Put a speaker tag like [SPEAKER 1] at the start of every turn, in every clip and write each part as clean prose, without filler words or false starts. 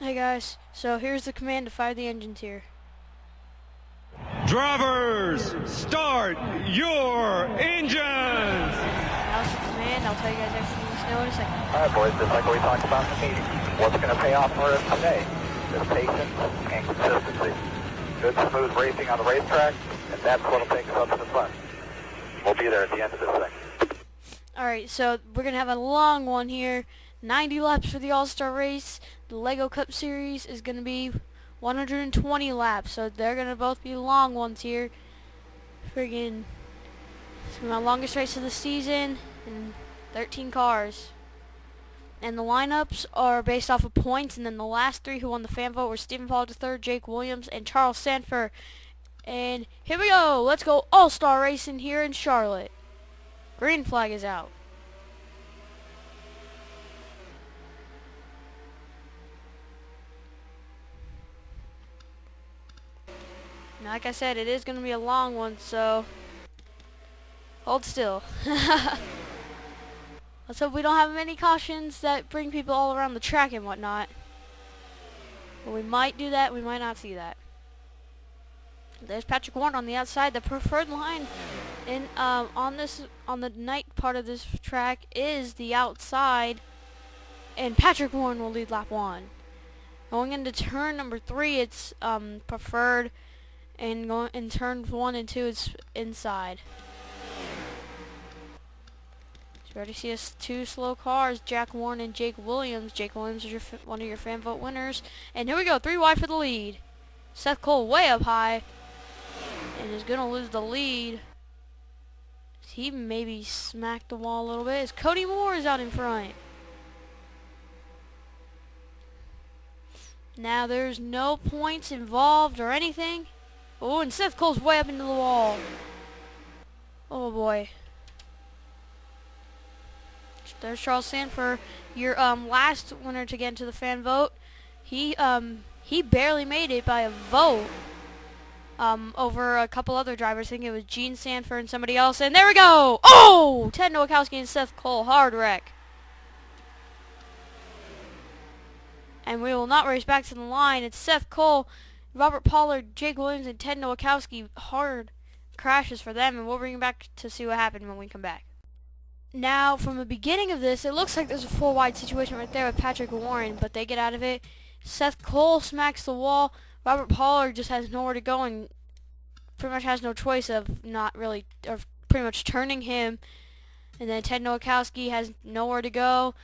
[SPEAKER 1] Hey guys, so here's the command to fire the engines here.
[SPEAKER 2] Drivers, start your engines!
[SPEAKER 1] Now's the command. I'll tell you guys everything you need to know in a second.
[SPEAKER 3] Alright boys, just like we talked about in the meeting, what's going to pay off for us today is patience and consistency. Good smooth racing on the racetrack, and that's what will take us up to the front. We'll be there at the end of this thing.
[SPEAKER 1] Alright, so we're going to have a long one here. 90 laps for the All-Star race. The Lego Cup Series is going to be 120 laps, so they're going to both be long ones here. Friggin' it's my longest race of the season, and 13 cars. And the lineups are based off of points, and then the last three who won the fan vote were Stephen Pollard III, Jake Williams, and Charles Sanford. And here we go. Let's go All-Star racing here in Charlotte. Green flag is out. Now, like I said, it is going to be a long one, so hold still. Let's hope we don't have many cautions that bring people all around the track and whatnot. But we might do that. We might not see that. There's Patrick Warren on the outside. The preferred line in on the night part of this track is the outside, and Patrick Warren will lead lap 1. Going into turn number 3, it's preferred, and going in turns 1 and 2, it's inside. So you already see us two slow cars, Jack Warren and Jake Williams. Jake Williams is one of your fan vote winners, and here we go, 3 wide for the lead. Seth Cole way up high, and is gonna lose the lead. He maybe smacked the wall a little bit. As Cody Moore is out in front. Now there's no points involved or anything. Oh, and Seth Cole's way up into the wall. Oh boy. There's Charles Sanford, your last winner to get into the fan vote. He barely made it by a vote. Over a couple other drivers. I think it was Gene Sanford and somebody else. And there we go! Oh! Ted Nowakowski and Seth Cole. Hard wreck. And we will not race back to the line. It's Seth Cole, Robert Pollard, Jake Williams, and Ted Nowakowski. Hard crashes for them. And we'll bring you back to see what happened when we come back. Now, from the beginning of this, it looks like there's a 4-wide situation right there with Patrick Warren. But they get out of it. Seth Cole smacks the wall. Robert Pollard just has nowhere to go and pretty much has no choice of pretty much turning him. And then Ted Nowakowski has nowhere to go.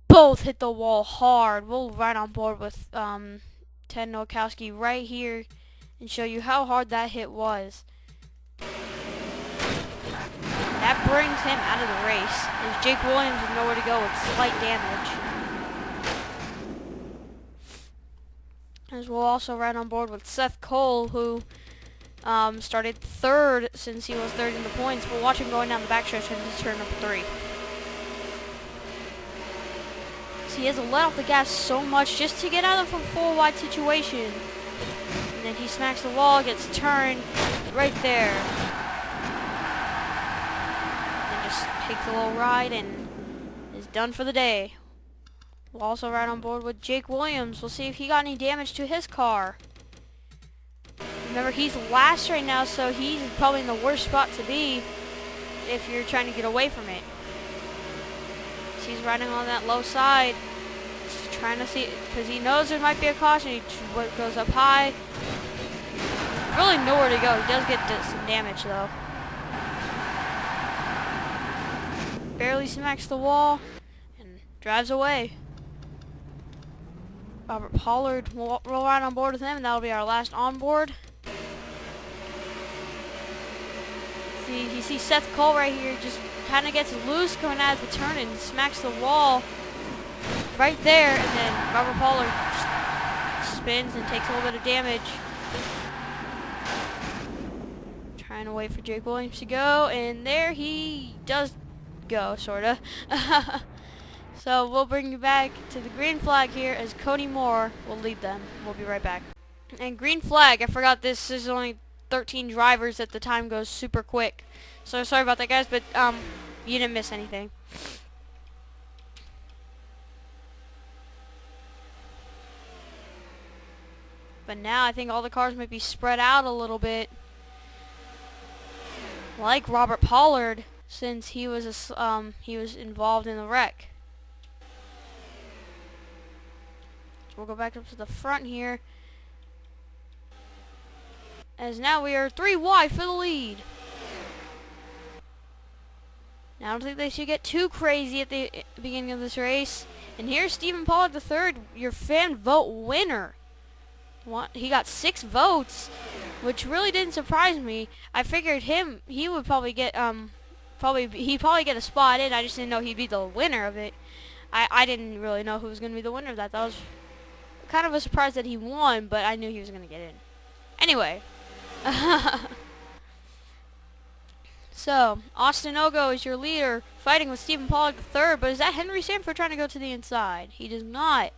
[SPEAKER 1] Both hit the wall hard. We'll ride on board with Ted Nowakowski right here and show you how hard that hit was. That brings him out of the race. As Jake Williams has nowhere to go with slight damage. As we'll also ride on board with Seth Cole, who started 3rd since he was 3rd in the points. We'll watch him going down the backstretch into turn number 3. So he has to let off the gas so much just to get out of a 4-wide situation. And then he smacks the wall, gets turned right there. And just takes a little ride and is done for the day. We'll also ride on board with Jake Williams. We'll see if he got any damage to his car. Remember, he's last right now, so he's probably in the worst spot to be if you're trying to get away from it. So he's riding on that low side, just trying to see, because he knows there might be a caution. He goes up high. Really nowhere to go. He does get some damage, though. Barely smacks the wall and drives away. Robert Pollard, we'll ride on board with him, and that'll be our last onboard. See, you see Seth Cole right here just kind of gets loose going out of the turn and smacks the wall right there, and then Robert Pollard spins and takes a little bit of damage. Trying to wait for Jake Williams to go, and there he does go, sorta. So we'll bring you back to the green flag here as Cody Moore will lead them. We'll be right back. And green flag, I forgot this is only 13 drivers at the time, goes super quick. So sorry about that, guys, but you didn't miss anything. But now I think all the cars might be spread out a little bit. Like Robert Pollard, since he was involved in the wreck. So we'll go back up to the front here. As now we are 3 wide for the lead. Now I don't think they should get too crazy at the beginning of this race. And here's Stephen Pollard III, your fan vote winner. He got 6 votes, which really didn't surprise me. I figured he would probably get he'd probably get a spot in. I just didn't know he'd be the winner of it. I didn't really know who was going to be the winner of that. That was kind of a surprise that he won, but I knew he was going to get in. Anyway. So, Austin Ogo is your leader, fighting with Stephen Pollard III, but is that Henry Sanford trying to go to the inside? He does not.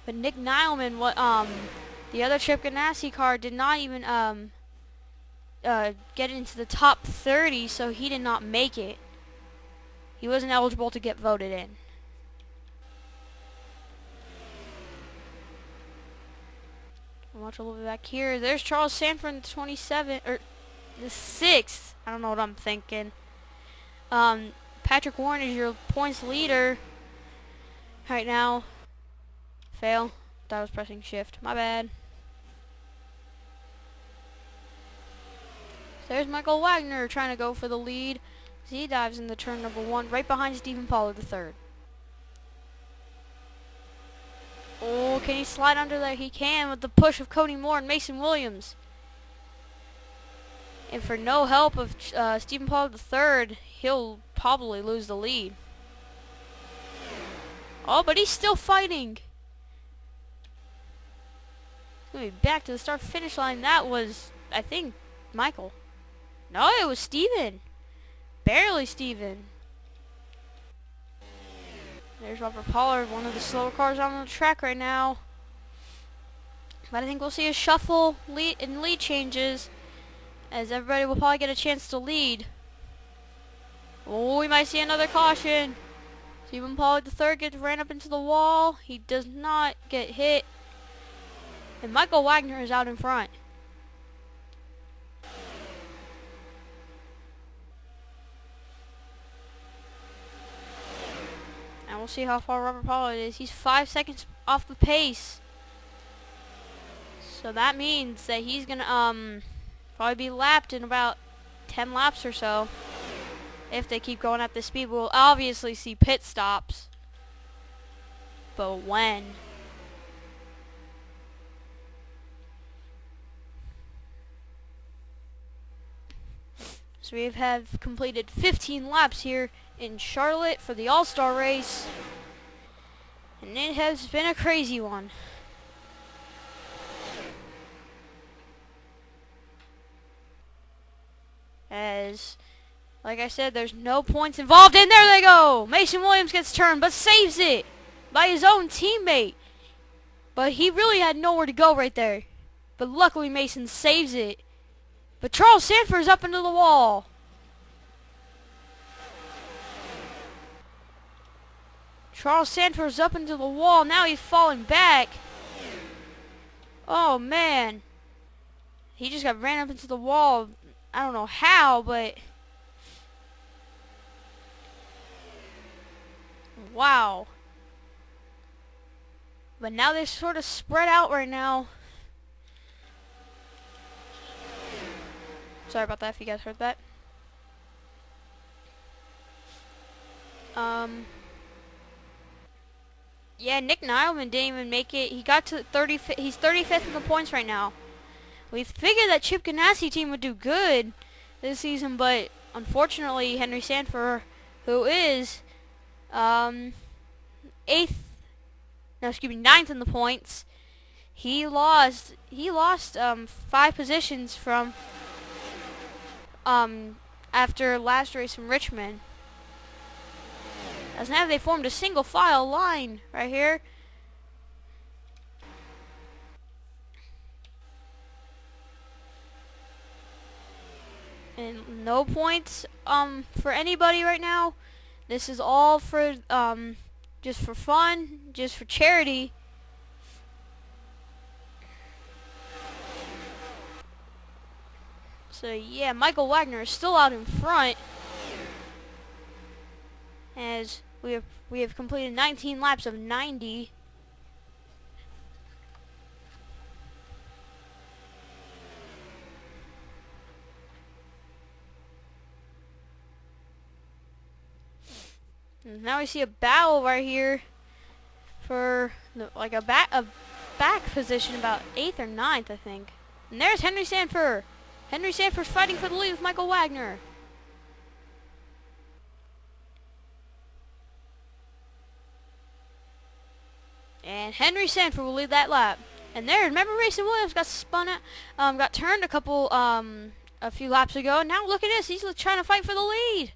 [SPEAKER 1] But Nick Nileman, the other Chip Ganassi car, did not even get into the top 30, so he did not make it. He wasn't eligible to get voted in. Watch a little bit back here. There's Charles Sanford in the 27, or the 6th. I don't know what I'm thinking. Patrick Warren is your points leader right now. Fail. Thought I was pressing shift. My bad. There's Michael Wagner trying to go for the lead. He dives into turn number 1, right behind Stephen Pollard III. Oh, can he slide under there? He can with the push of Cody Moore and Mason Williams. And for no help of Stephen Pollard III, he'll probably lose the lead. Oh, but he's still fighting. He's going to be back to the start-finish line. That was, I think, Michael. No, it was Steven. Barely Steven. There's Robert Pollard, one of the slower cars on the track right now. But I think we'll see a shuffle in lead changes, as everybody will probably get a chance to lead. Oh, we might see another caution. Stephen Pollard III gets ran up into the wall. He does not get hit. And Michael Wagner is out in front. And we'll see how far Robert Pollard is. He's 5 seconds off the pace. So that means that he's going to probably be lapped in about 10 laps or so. If they keep going at this speed, we'll obviously see pit stops. But when? So we have completed 15 laps here in Charlotte for the All-Star race. And it has been a crazy one. As, like I said, there's no points involved. And there they go! Mason Williams gets turned, but saves it by his own teammate. But he really had nowhere to go right there. But luckily Mason saves it. But Charles Sanford is up into the wall. Charles Sanford is up into the wall. Now he's falling back. Oh, man. He just got ran up into the wall. I don't know how, but... Wow. But now they're sort of spread out right now. Sorry about that if you guys heard that. Yeah, Nick Nileman didn't even make it. He got to 30th. He's 35th in the points right now. We figured that Chip Ganassi team would do good this season, but unfortunately Henry Sanford, who is 9th in the points, he lost 5 positions from after last race in Richmond. As now they formed a single file line right here. And no points for anybody right now. This is all for just for fun, just for charity. So yeah, Michael Wagner is still out in front as we have completed 19 laps of 90. And now we see a battle right here for like a back position, about 8th or 9th, I think. And there's Henry Sanford. Henry Sanford's fighting for the lead with Michael Wagner. And Henry Sanford will lead that lap. And there, remember Mason Williams got spun out, got turned a few laps ago. And now look at this, he's trying to fight for the lead.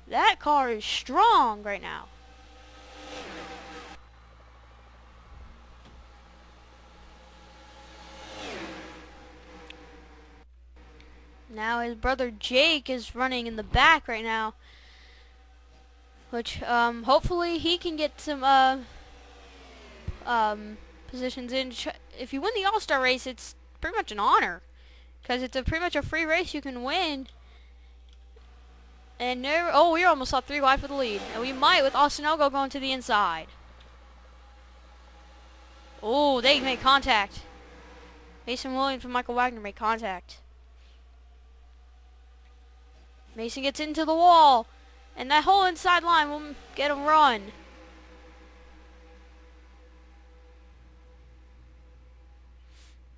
[SPEAKER 1] That car is strong right now. Now his brother Jake is running in the back right now, which hopefully he can get some positions in. If you win the All-Star race, it's pretty much an honor, because it's pretty much a free race you can win. And there, oh, we almost saw 3 wide for the lead, and we might with Austin Ogo going to the inside. Oh, they made contact. Mason Williams and Michael Wagner made contact. Mason gets into the wall, and that whole inside line will get him run.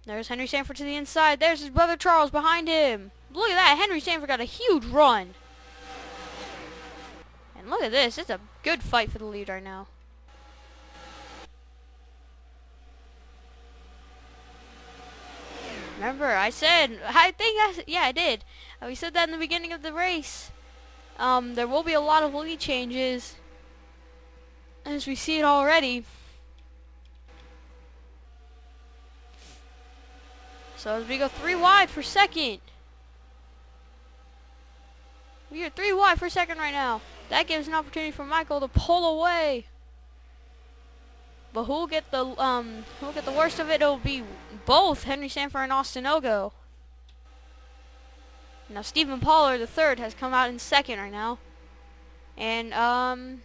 [SPEAKER 1] There's Henry Sanford to the inside. There's his brother Charles behind him. Look at that. Henry Sanford got a huge run. And look at this. It's a good fight for the lead right now. Remember, I did. We said that in the beginning of the race. There will be a lot of lead changes, as we see it already. So as we go 3 wide for second. We are 3 wide for second right now. That gives an opportunity for Michael to pull away. But who'll get the worst of it? It'll be both Henry Sanford and Austin Ogo. Now Stephen Pollard III has come out in second right now. And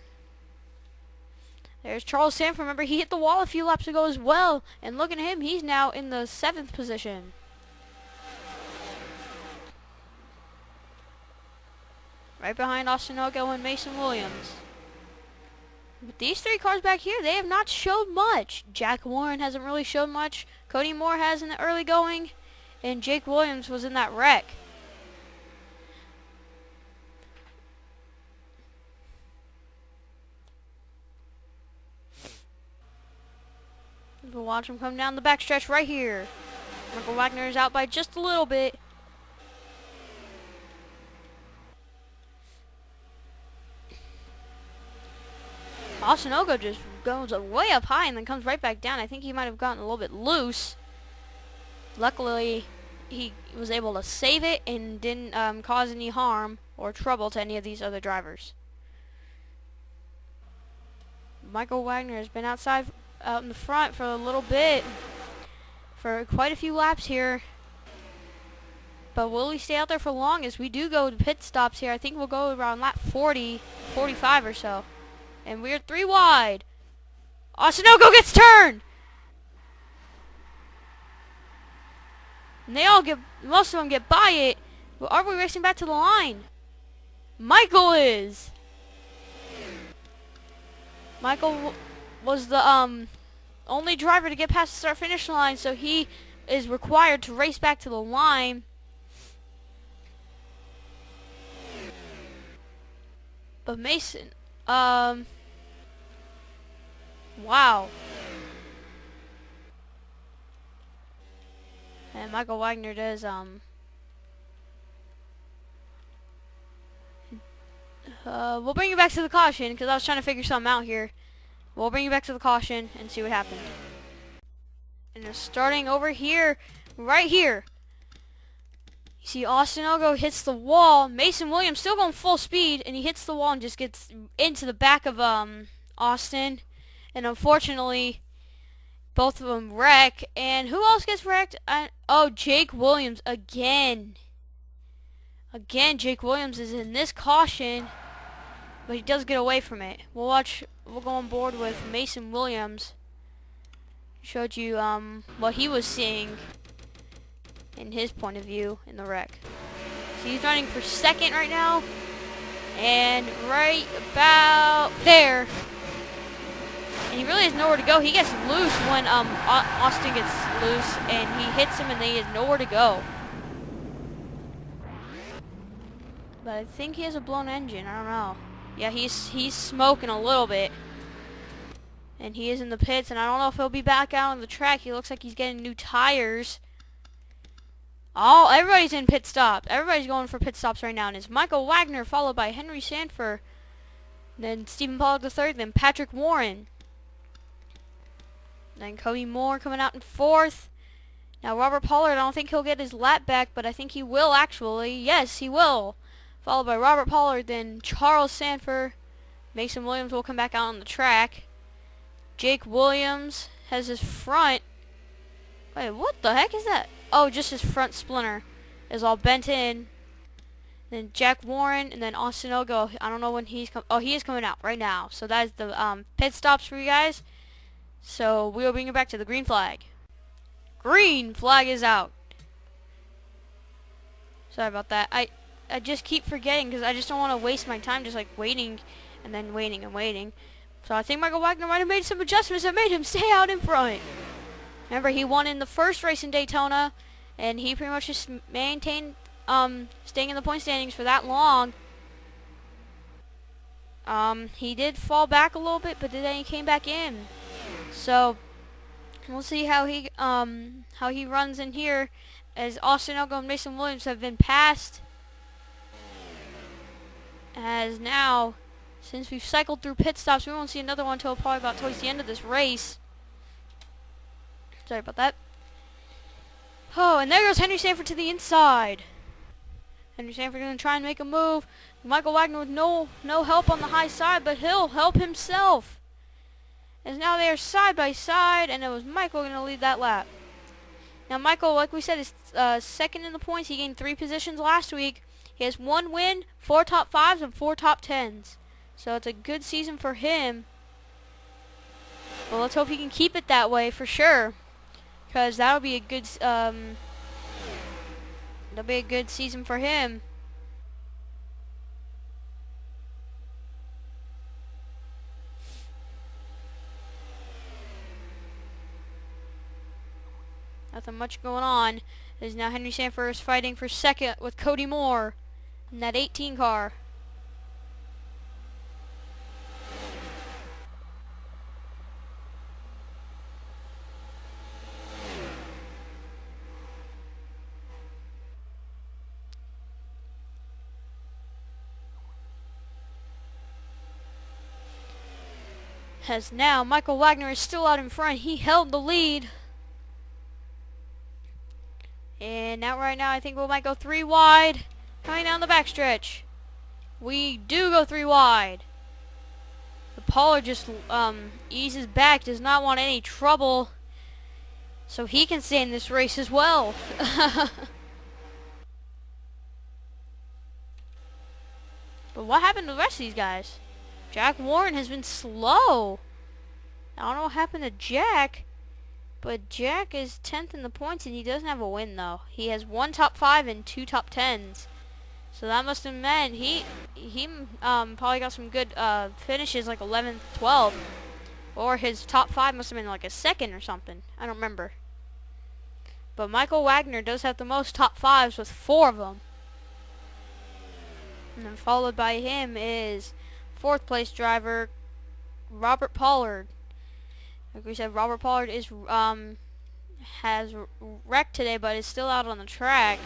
[SPEAKER 1] there's Charles Sanford. Remember, he hit the wall a few laps ago as well. And look at him, he's now in the 7th position. Right behind Austin Ogo and Mason Williams. But these 3 cars back here, they have not showed much. Jack Warren hasn't really shown much. Cody Moore has in the early going. And Jake Williams was in that wreck. We'll watch him come down the backstretch right here. Michael Wagner is out by just a little bit. Austin Ogo just goes way up high and then comes right back down. I think he might have gotten a little bit loose. Luckily, he was able to save it and didn't cause any harm or trouble to any of these other drivers. Michael Wagner has been out in the front for a little bit, for quite a few laps here. But will he stay out there for long? As we do go to pit stops here. I think we'll go around lap 40, 45 or so. And we're 3 wide. Austin Ogo gets turned! And they all most of them get by it. But are we racing back to the line? Michael is! Michael was the only driver to get past the start-finish line, so he is required to race back to the line. But Mason, wow. And Michael Wagner does, we'll bring you back to the caution, because I was trying to figure something out here. We'll bring you back to the caution and see what happened. And it's starting over here, right here. You see Austin Ogo hits the wall. Mason Williams still going full speed, and he hits the wall and just gets into the back of Austin. And unfortunately, Both of them wreck. And who else gets wrecked? Oh, Jake Williams again. Again, Jake Williams is in this caution, but he does get away from it. We'll go on board with Mason Williams. Showed you what he was seeing in his point of view in the wreck. So he's running for second right now, and right about there. And he really has nowhere to go. He gets loose when Austin gets loose, and he hits him, and then he has nowhere to go. But I think he has a blown engine. I don't know. Yeah, he's smoking a little bit. And he is in the pits, and I don't know if he'll be back out on the track. He looks like he's getting new tires. Oh, everybody's in pit stop. Everybody's going for pit stops right now. And it's Michael Wagner, followed by Henry Sanford, then Stephen Pollack III, then Patrick Warren. Then Cody Moore coming out in fourth. Now Robert Pollard, I don't think he'll get his lap back, but I think he will actually. Yes, he will. Followed by Robert Pollard, then Charles Sanford. Mason Williams will come back out on the track. Jake Williams has his front. Wait, what the heck is that? Oh, just his front splinter is all bent in. Then Jack Warren, and then Austin Ogo. I don't know when he's coming. Oh, he is coming out right now. So that is the pit stops for you guys. So we will bring it back to the green flag. Green flag is out. Sorry about that. I just keep forgetting because I just don't want to waste my time just like waiting and then waiting and waiting. So I think Michael Wagner might have made some adjustments that made him stay out in front. Remember, he won in the first race in Daytona, and he pretty much just maintained staying in the point standings for that long. He did fall back a little bit, but then he came back in. So we'll see how he runs in here, as Austin Elgo and Mason Williams have been passed. As now, since we've cycled through pit stops, we won't see another one until probably about towards the end of this race. Sorry about that. Oh, and there goes Henry Sanford to the inside. Henry Sanford going to try and make a move. Michael Wagner with no help on the high side, but he'll help himself. As now they are side by side, and it was Michael going to lead that lap. Now Michael, like we said, is second in the points. He gained 3 positions last week. He has 1 win, 4 top 5s, and 4 top 10s. So it's a good season for him. Well, let's hope he can keep it that way for sure, because that'll be a good season for him. Nothing much going on. As now Henry Sanford is fighting for second with Cody Moore in that 18 car. As now Michael Wagner is still out in front. He held the lead. And now right now I think we might go 3 wide. Coming down the backstretch. We do go 3 wide. The Pollard just eases back, does not want any trouble. So he can stay in this race as well. But what happened to the rest of these guys? Jack Warren has been slow. I don't know what happened to Jack. But Jack is 10th in the points, and he doesn't have a win, though. He has 1 top 5 and 2 top 10s. So that must have meant he probably got some good finishes, like 11th, 12th. Or his top 5 must have been like a second or something. I don't remember. But Michael Wagner does have the most top 5s with 4 of them. And then followed by him is 4th place driver Robert Pollard. Like we said, Robert Pollard is has wrecked today, but is still out on the track.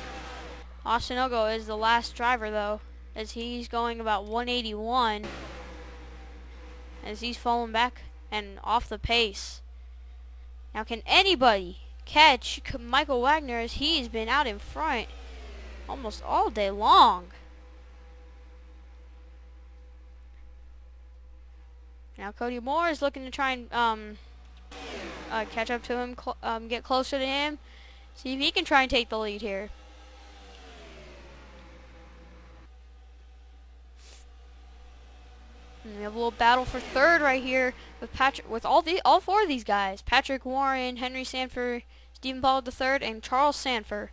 [SPEAKER 1] Austin Ogo is the last driver, though, as he's going about 181, as he's falling back and off the pace. Now, can anybody catch Michael Wagner, as he's been out in front almost all day long? Now Cody Moore is looking to try and catch up to him, get closer to him, see if he can try and take the lead here. And we have a little battle for third right here with all four of these guys: Patrick Warren, Henry Sanford, Stephen Pollard III, and Charles Sanford.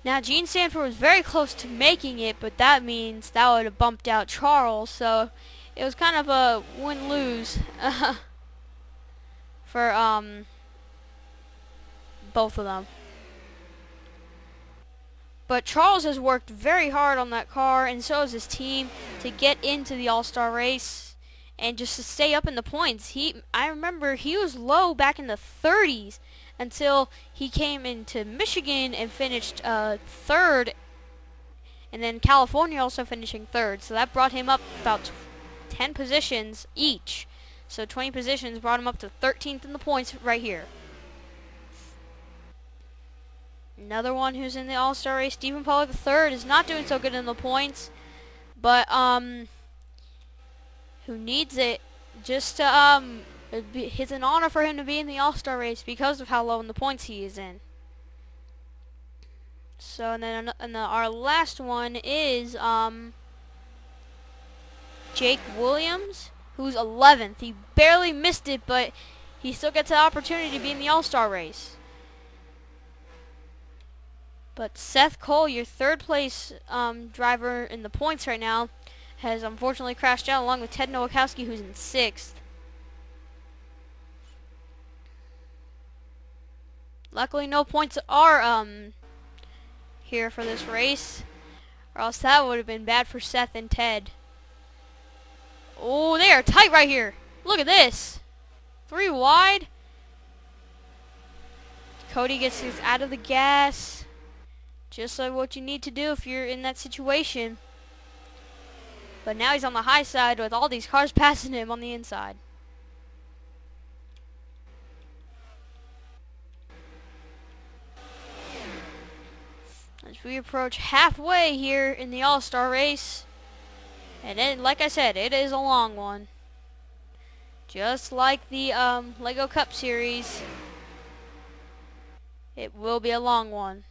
[SPEAKER 1] Now, Gene Sanford was very close to making it, but that means that would have bumped out Charles, so it was kind of a win-lose for both of them. But Charles has worked very hard on that car, and so has his team, to get into the All-Star race and just to stay up in the points. I remember he was low back in the 30s until he came into Michigan and finished third, and then California also finishing third. So that brought him up about 10 positions each. So 20 positions brought him up to 13th in the points right here. Another one who's in the All-Star race, Stephen Pollard III, is not doing so good in the points, but who needs it? Just to it's an honor for him to be in the All-Star race because of how low in the points he is in. So and then our last one is Jake Williams, who's 11th. He barely missed it, but he still gets the opportunity to be in the All-Star race. But Seth Cole, your third place driver in the points right now, has unfortunately crashed out along with Ted Nowakowski, who's in 6th. Luckily, no points are here for this race, or else that would have been bad for Seth and Ted. Oh, they are tight right here. Look at this. 3 wide. Cody gets out of the gas. Just like what you need to do if you're in that situation. But now he's on the high side with all these cars passing him on the inside. As we approach halfway here in the All-Star race. And then, like I said, it is a long one. Just like the Lego Cup Series, it will be a long one.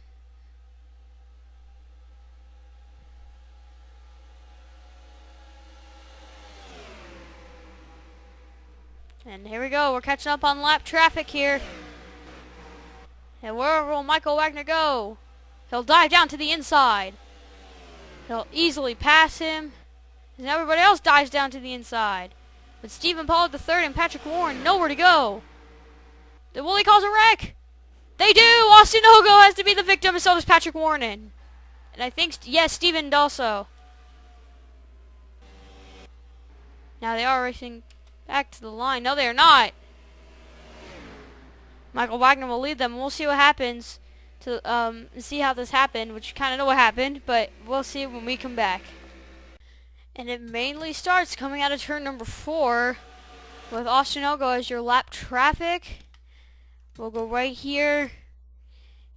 [SPEAKER 1] And here we go. We're catching up on lap traffic here. And where will Michael Wagner go? He'll dive down to the inside. He'll easily pass him. And everybody else dives down to the inside. But Stephen Pollard III and Patrick Warren nowhere to go. Will he cause a wreck? They do! Austin Ogo has to be the victim, and so does Patrick Warren. And I think, yes, Stephen also. Now they are racing back to the line. No, they are not. Michael Wagner will lead them. We'll see what happens to see how this happened, which you kind of know what happened, but we'll see when we come back. And it mainly starts coming out of turn number 4 with Austin Ogo as your lap traffic. We'll go right here.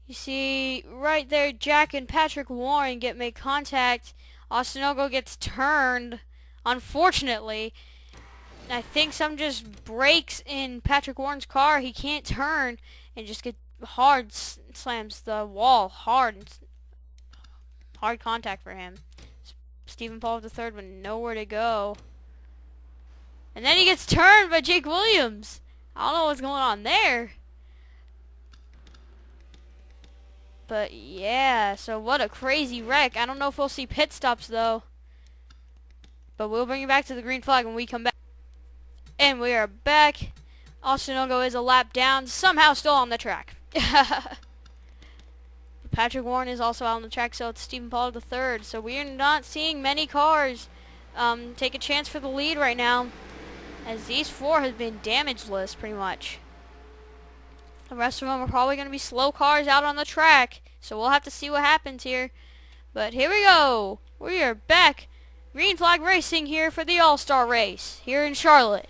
[SPEAKER 1] You see right there, Jack and Patrick Warren make contact. Austin Ogo gets turned, unfortunately. I think some just breaks in Patrick Warren's car. He can't turn and just get slams the wall hard contact for him. Stephen Pollard III with nowhere to go. And then he gets turned by Jake Williams. I don't know what's going on there. But yeah, so what a crazy wreck. I don't know if we'll see pit stops though. But we'll bring you back to the green flag when we come back. And we are back. Austin Ogo is a lap down, somehow still on the track. Patrick Warren is also out on the track, so it's Stephen Pollard III. So we are not seeing many cars take a chance for the lead right now, as these 4 have been damageless pretty much. The rest of them are probably going to be slow cars out on the track, so we'll have to see what happens here. But here we go. We are back. Green flag racing here for the All-Star race here in Charlotte.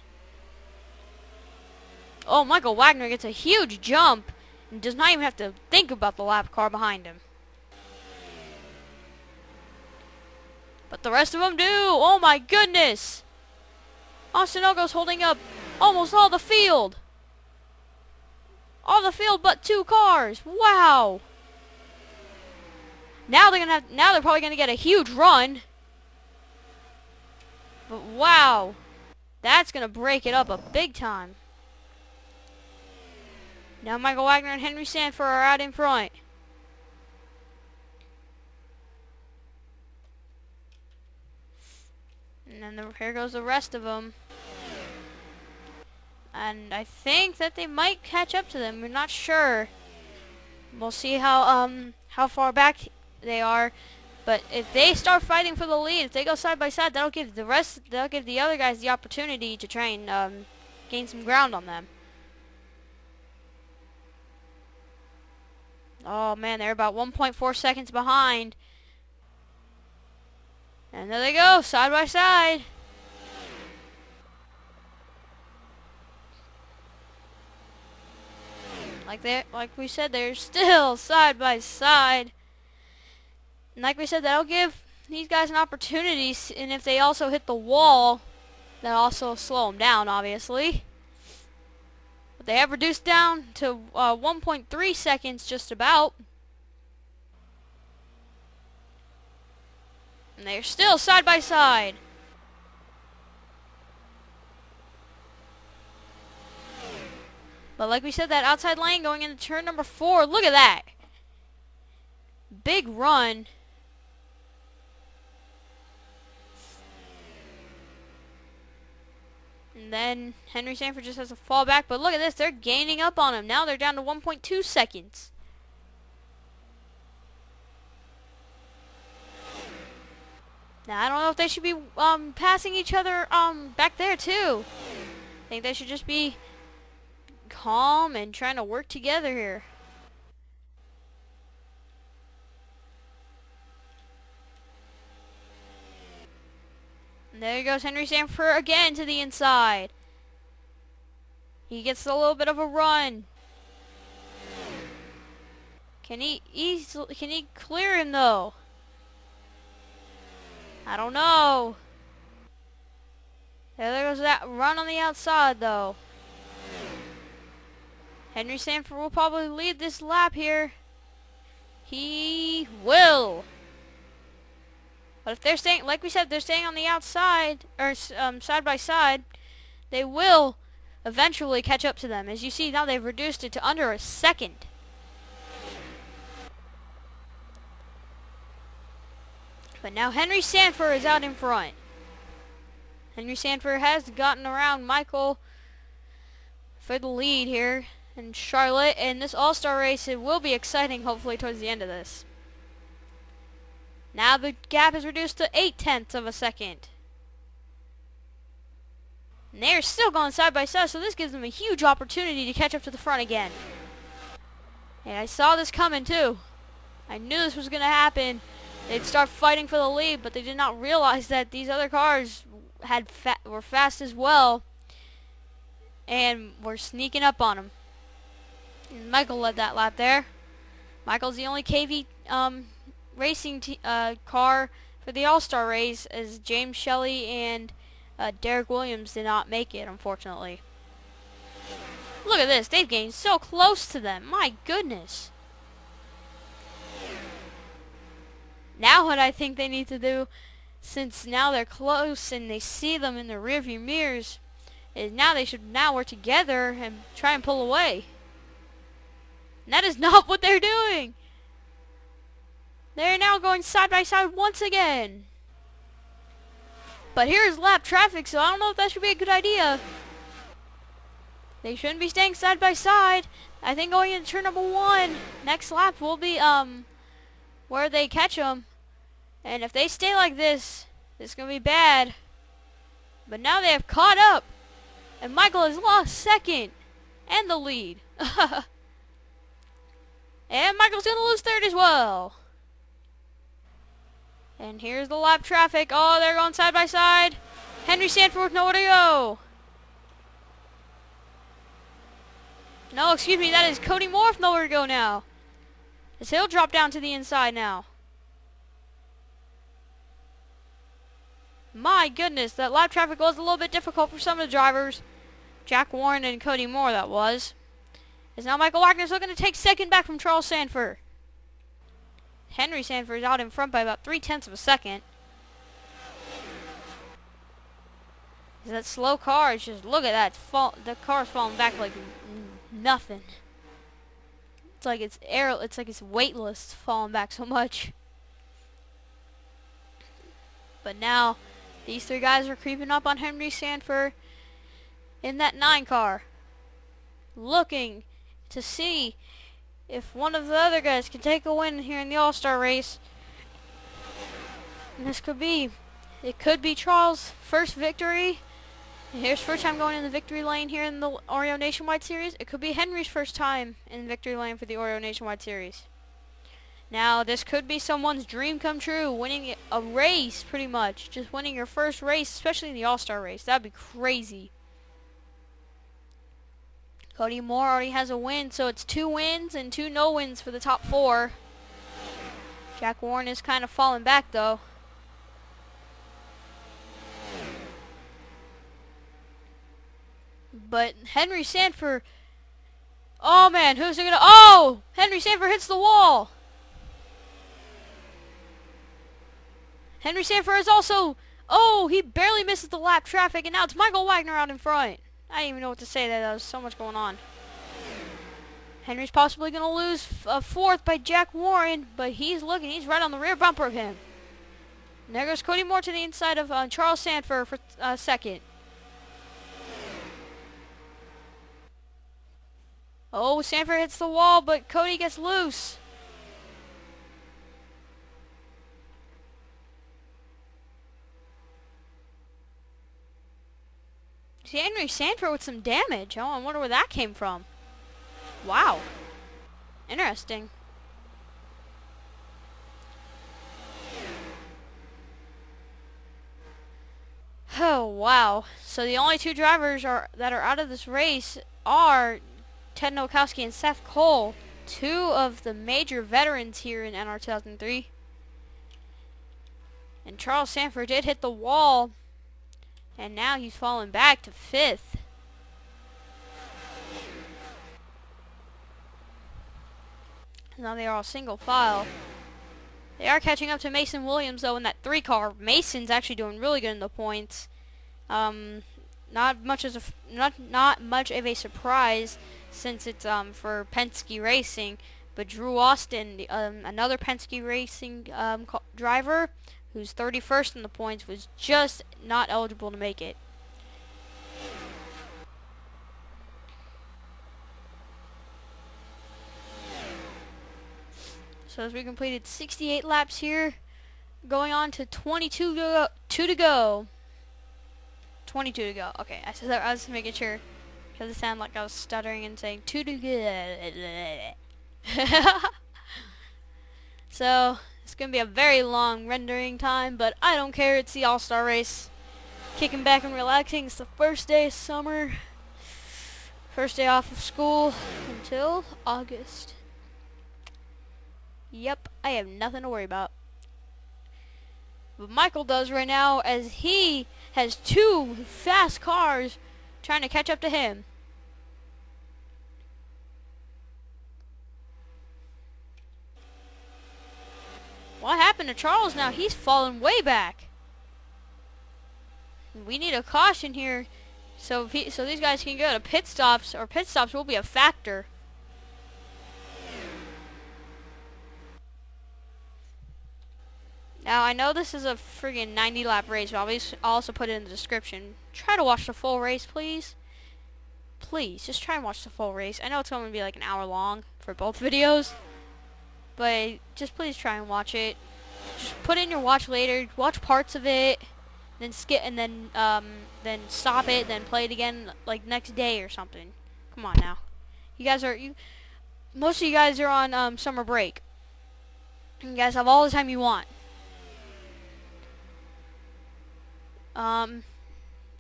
[SPEAKER 1] Oh, Michael Wagner gets a huge jump and does not even have to think about the lap car behind him. But the rest of them do. Oh my goodness. Austin Ogo's holding up almost all the field. All the field but 2 cars. Wow. Now they're probably gonna get a huge run. But wow. That's gonna break it up a big time. Now Michael Wagner and Henry Sanford are out in front. And then here goes the rest of them. And I think that they might catch up to them. We're not sure. We'll see how far back they are. But if they start fighting for the lead, if they go side by side, that'll give the other guys the opportunity to try and gain some ground on them. Oh man, they're about 1.4 seconds behind. And there they go, side by side. Like we said, they're still side by side. And like we said, that'll give these guys an opportunity. And if they also hit the wall, that'll also slow them down, obviously. But they have reduced down to 1.3 seconds, just about. And they're still side by side. But like we said, that outside lane going into turn number 4, look at that. Big run. And then Henry Sanford just has to fall back. But look at this, they're gaining up on him. Now they're down to 1.2 seconds. Now I don't know if they should be passing each other back there too. I think they should just be calm and trying to work together here. And there goes Henry Sanford again to the inside. He gets a little bit of a run. Can he clear him though? I don't know. There goes that run on the outside though. Henry Sanford will probably lead this lap here. He will. But if they're staying, like we said, they're staying on the outside, or side by side, they will eventually catch up to them. As you see now, they've reduced it to under a second. But now Henry Sanford is out in front. Henry Sanford has gotten around Michael for the lead here in Charlotte. And this all-star race, it will be exciting hopefully towards the end of this. Now the gap is reduced to 0.8 of a second. And they're still going side by side, so this gives them a huge opportunity to catch up to the front again. And I saw this coming too. I knew this was going to happen. They'd start fighting for the lead, but they did not realize that these other cars were fast as well and were sneaking up on them. And Michael led that lap there. Michael's the only KV racing car for the All-Star race, as James Shelley and Derek Williams did not make it, unfortunately. Look at this. They've gained so close to them. My goodness. Now what I think they need to do, since now they're close and they see them in the rearview mirrors, is now they should work together and try and pull away. And that is not what they're doing. They're now going side by side once again. But here's lap traffic, so I don't know if that should be a good idea. They shouldn't be staying side by side. I think going into turn number 1, next lap will be where they catch them. And if they stay like this, it's going to be bad. But now they have caught up. And Michael has lost second and the lead. And Michael's going to lose third as well. And here's the lap traffic. Oh, they're going side by side. Henry Sanford with nowhere to go. No, excuse me, that is Cody Moore with nowhere to go now. As he'll drop down to the inside now. My goodness, that lap traffic was a little bit difficult for some of the drivers. Jack Warren and Cody Moore, that was. As now Michael Wagner's looking to take second back from Charles Sanford. Henry Sanford is out in front by about 0.3 of a second. That slow car is just, look at that, the car's falling back like nothing. It's like it's weightless falling back so much. But now these three guys are creeping up on Henry Sanford in that 9 car, looking to see if one of the other guys can take a win here in the All-Star race. And it could be Charles' first victory. And here's first time going in the victory lane here in the Oreo Nationwide Series. It could be Henry's first time in victory lane for the Oreo Nationwide Series. Now, this could be someone's dream come true, winning a race, pretty much. Just winning your first race, especially in the All-Star race. That'd be crazy. Cody Moore already has a win, so it's 2 wins and 2 no-wins for the top 4. Jack Warren is kind of falling back, though. But Henry Sanford, oh man, who's it gonna, oh! Henry Sanford hits the wall! Henry Sanford is also, oh, he barely misses the lap traffic, and now it's Michael Wagner out in front. I didn't even know what to say there. There was so much going on. Henry's possibly going to lose a 4th by Jack Warren, but he's looking. He's right on the rear bumper of him. And there goes Cody Moore to the inside of Charles Sanford for 2nd. Oh, Sanford hits the wall, but Cody gets loose. See, Henry Sanford with some damage. Oh, I wonder where that came from. Wow. Interesting. Oh, wow. So the only 2 drivers that are out of this race are Ted Nowakowski and Seth Cole, 2 of the major veterans here in NR 2003. And Charles Sanford did hit the wall, and now he's falling back to 5th. Now they are all single file. They are catching up to Mason Williams, though, in that 3 car. Mason's actually doing really good in the points. Not much of a surprise, since it's for Penske Racing. But Drew Austin, another Penske Racing driver, who's 31st in the points, was just not eligible to make it. So as we completed 68 laps here, going on to 22 to go. 22 to go. Okay, I was making sure, because it sounded like I was stuttering and saying 2 to go. So it's going to be a very long rendering time, but I don't care. It's the All-Star race. Kicking back and relaxing. It's the first day of summer. First day off of school until August. Yep, I have nothing to worry about. But Michael does right now, as he has 2 fast cars trying to catch up to him. What happened to Charles now? He's fallen way back. We need a caution here, so these guys can go to pit stops, or pit stops will be a factor. Now, I know this is a friggin' 90-lap race, but I'll also put it in the description. Try to watch the full race, please. Please, just try and watch the full race. I know it's going to be like an hour long for both videos, but just please try and watch it. Just put it in your watch later. Watch parts of it, then skip, and then stop it, then play it again like next day or something. Come on now. Most of you guys are on summer break. You guys have all the time you want.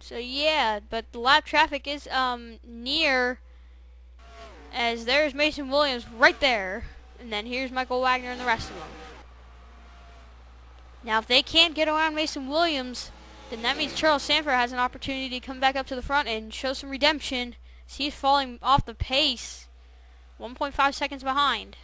[SPEAKER 1] So yeah, but the lap traffic is near, as there's Mason Williams right there, and then here's Michael Wagner and the rest of them. Now if they can't get around Mason Williams, then that means Charles Sanford has an opportunity to come back up to the front and show some redemption. He's falling off the pace 1.5 seconds behind.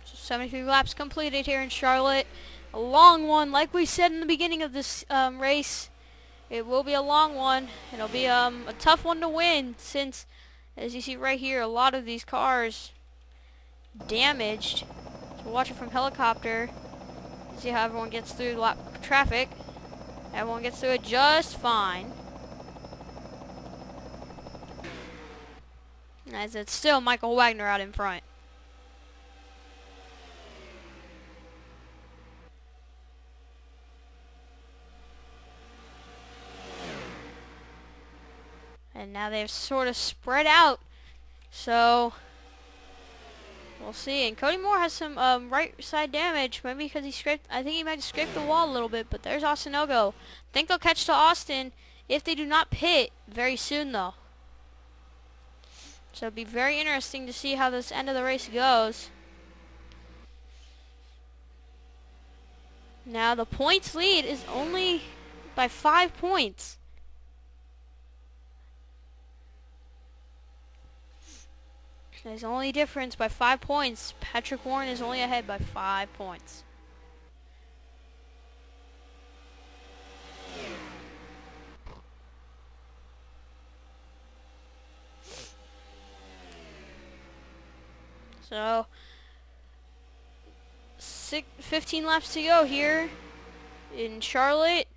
[SPEAKER 1] So 73 laps completed here in Charlotte. A long one, like we said in the beginning of this race. It will be a long one. It'll be a tough one to win since, as you see right here, a lot of these cars damaged. So watch it from helicopter. See how everyone gets through lap traffic. Everyone gets through it just fine. As it's still Michael Wagner out in front. And now they've sort of spread out. So we'll see. And Cody Moore has some right side damage. Maybe because he scraped, I think he might have scraped the wall a little bit. But there's Austin Ogo. I think they'll catch to Austin if they do not pit very soon though. So it'll be very interesting to see how this end of the race goes. Now the points lead is only by 5 points. There's only difference by 5 points. Patrick Warren is only ahead by 5 points. So 15 laps to go here in Charlotte.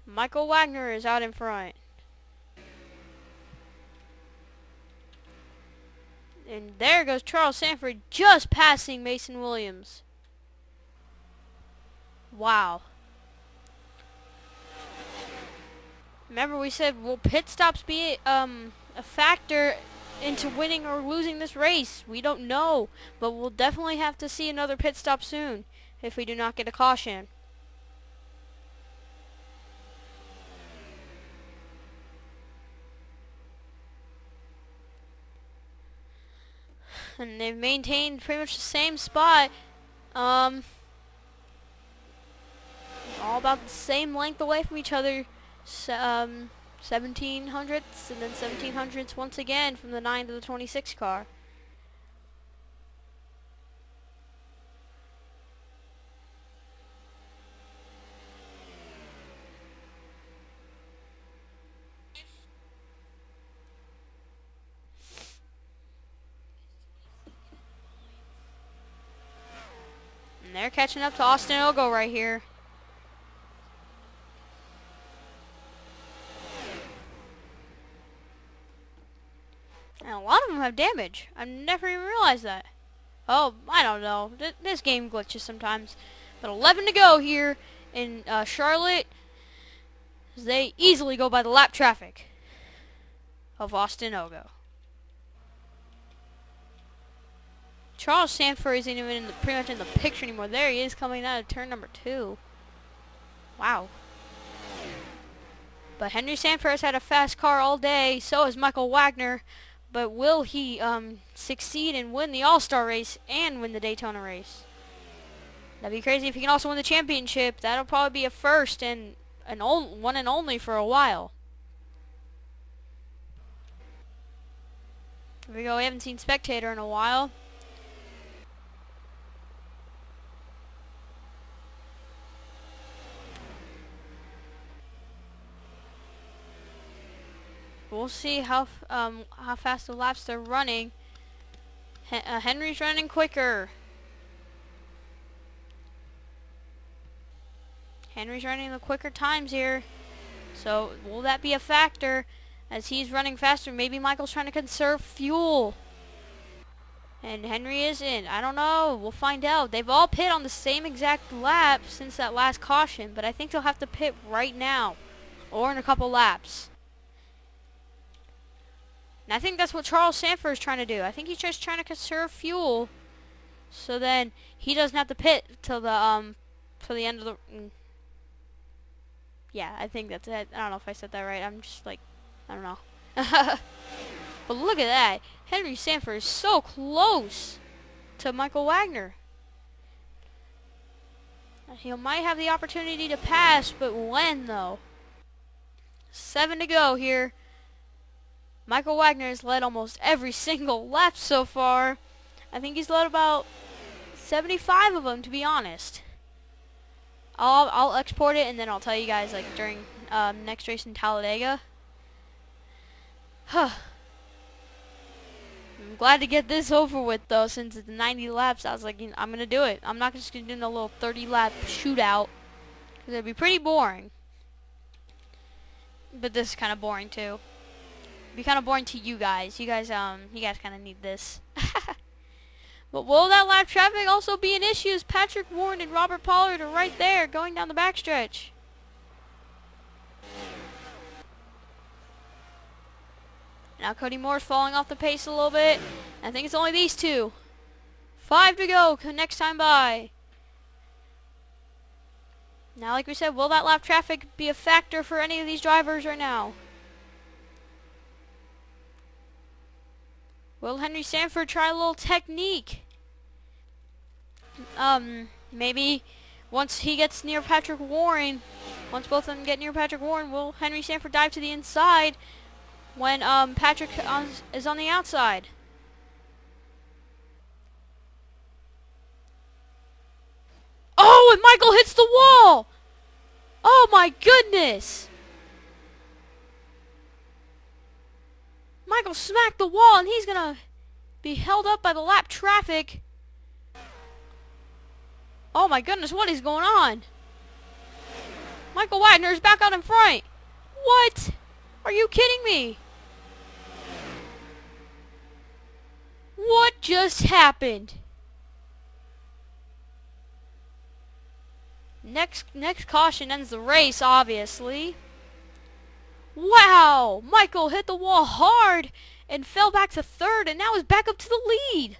[SPEAKER 1] Michael Wagner is out in front. And there goes Charles Sanford just passing Mason Williams. Wow. Remember we said, will pit stops be a factor into winning or losing this race? We don't know, but we'll definitely have to see another pit stop soon if we do not get a caution. And they've maintained pretty much the same spot. All about the same length away from each other. 1700ths and then 1700ths once again from the 9 to the 26 car. And they're catching up to Austin Ogo right here. And a lot of them have damage. I never even realized that. Oh, I don't know. This game glitches sometimes. But 11 to go here in Charlotte. They easily go by the lap traffic of Austin Ogo. Charles Sanford isn't even pretty much in the picture anymore. There he is coming out of turn number 2. Wow. But Henry Sanford has had a fast car all day. So has Michael Wagner. But will he succeed and win the All-Star race and win the Daytona race? That'd be crazy if he can also win the championship. That'll probably be a first and one and only for a while. Here we go. We haven't seen Spectator in a while. We'll see how fast the laps they're running. Henry's running quicker. Henry's running the quicker times here. So will that be a factor as he's running faster? Maybe Michael's trying to conserve fuel. And Henry isn't. I don't know. We'll find out. They've all pit on the same exact lap since that last caution. But I think they'll have to pit right now. Or in a couple laps. And I think that's what Charles Sanford is trying to do. I think he's just trying to conserve fuel, so then he doesn't have to pit till the end of the. Yeah, I think that's it. I don't know if I said that right. I'm just like, I don't know. But look at that. Henry Sanford is so close to Michael Wagner. He might have the opportunity to pass, but when though? 7 to go here. Michael Wagner has led almost every single lap so far. I think he's led about 75 of them, to be honest. I'll export it and then I'll tell you guys like during next race in Talladega. I'm glad to get this over with though, since it's 90 laps. I was like, I'm gonna do it. I'm not just gonna do no little 30 lap shootout, because it'd be pretty boring. But this is kind of boring too. It'd be kind of boring to you guys. You guys kind of need this. But will that lap traffic also be an issue, as Patrick Warren and Robert Pollard are right there going down the backstretch? Now Cody Moore's falling off the pace a little bit. I think it's only these two. 5 to go next time by. Now, like we said, will that lap traffic be a factor for any of these drivers right now? Will Henry Sanford try a little technique? Maybe once he gets near Patrick Warren, once both of them get near Patrick Warren, will Henry Sanford dive to the inside when Patrick is on the outside? Oh, and Michael hits the wall! Oh my goodness! Michael smacked the wall and he's gonna be held up by the lap traffic. Oh my goodness, what is going on? Michael Wagner is back out in front. What? Are you kidding me? What just happened? Next caution ends the race, obviously. Wow! Michael hit the wall hard and fell back to third and now is back up to the lead.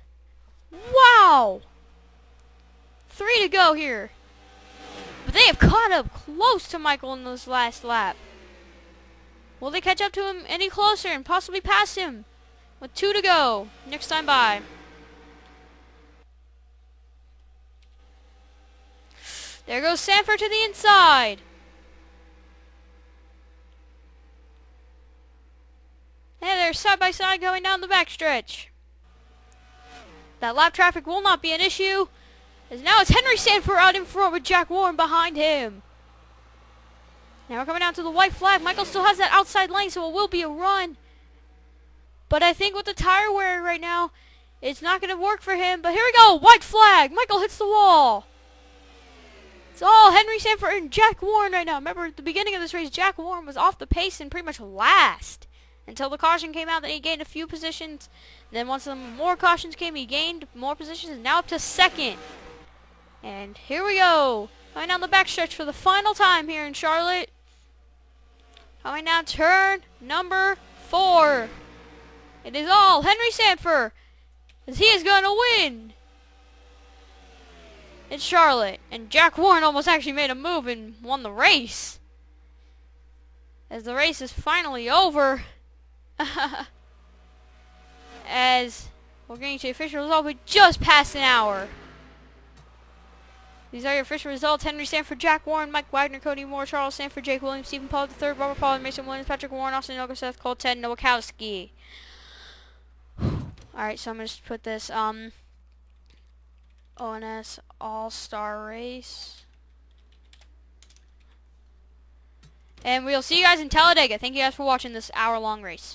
[SPEAKER 1] Wow! 3 to go here. But they have caught up close to Michael in this last lap. Will they catch up to him any closer and possibly pass him? With 2 to go. Next time by. There goes Sanford to the inside. Hey, they're side by side going down the backstretch. That lap traffic will not be an issue, as now it's Henry Sanford out in front with Jack Warren behind him. Now we're coming down to the white flag. Michael still has that outside lane, so it will be a run. But I think with the tire wear right now, it's not going to work for him. But here we go, white flag. Michael hits the wall. It's all Henry Sanford and Jack Warren right now. Remember, at the beginning of this race, Jack Warren was off the pace and pretty much last until the caution came out. Then he gained a few positions. Then once some more cautions came, he gained more positions, and now up to second. And here we go. Going down the backstretch for the final time here in Charlotte. Coming down turn number 4. It is all Henry Sanford, as he is going to win. It's Charlotte, and Jack Warren almost actually made a move and won the race. As the race is finally over. As we're getting to the official result, we just passed an hour. These are your official results. Henry Sanford, Jack Warren, Mike Wagner, Cody Moore, Charles Sanford, Jake Williams, Stephen Pollard III, Robert Pollard, Mason Williams, Patrick Warren, Austin Noga, Seth Cole, Ted Nowakowski. Alright, so I'm going to put this ONS All-Star Race. And we'll see you guys in Talladega. Thank you guys for watching this hour-long race.